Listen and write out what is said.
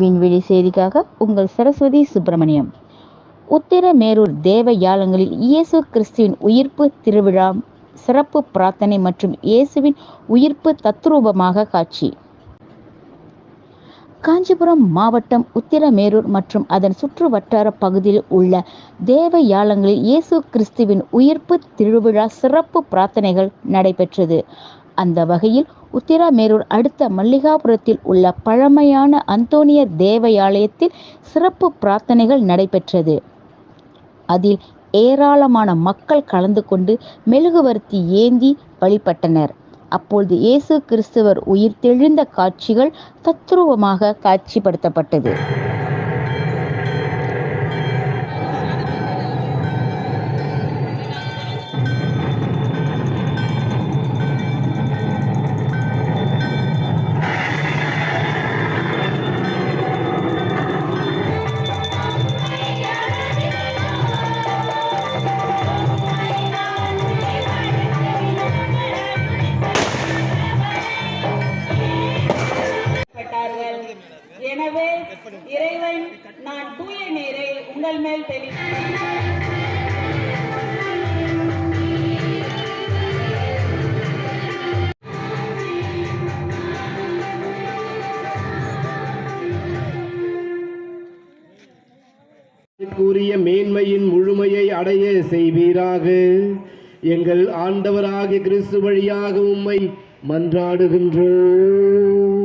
விண்வெளி செய்திக்காக உங்கள் சரஸ்வதி சுப்பிரமணியம். உத்திரமேரூர் தேவ யாலங்களில் இயேசு கிறிஸ்துவின் உயிர்ப்பு திருவிழா சிறப்பு பிரார்த்தனை மற்றும் இயேசுவின் உயிர்ப்பு தத்ரூபமாக காட்சி. காஞ்சிபுரம் மாவட்டம் உத்திரமேரூர் மற்றும் அதன் சுற்று வட்டார பகுதியில் உள்ள தேவ யாலங்களில் இயேசு கிறிஸ்துவின் உயிர்ப்பு திருவிழா சிறப்பு பிரார்த்தனைகள் நடைபெற்றது. அந்த வகையில் உத்திரமேரூர் அடுத்த மல்லிகாபுரத்தில் உள்ள பழமையான அந்தோனியர் தேவாலயத்தில் சிறப்பு பிரார்த்தனைகள் நடைபெற்றது. அதில் ஏராளமான மக்கள் கலந்து கொண்டு மெழுகுவர்த்தி ஏந்தி வழிபட்டனர். அப்பொழுது இயேசு கிறிஸ்துவர் உயிர்த்தெழுந்த காட்சிகள் தத்ரூபமாக காட்சிப்படுத்தப்பட்டது. எனவே இறைவன் நான் தூய நீரை உங்கள் மேல் கூறிய மேன்மையின் முழுமையை அடைய செய்வீராக. எங்கள் ஆண்டவராகிய கிறிஸ்து வழியாக உம்மை மன்றாடுகின்றோம்.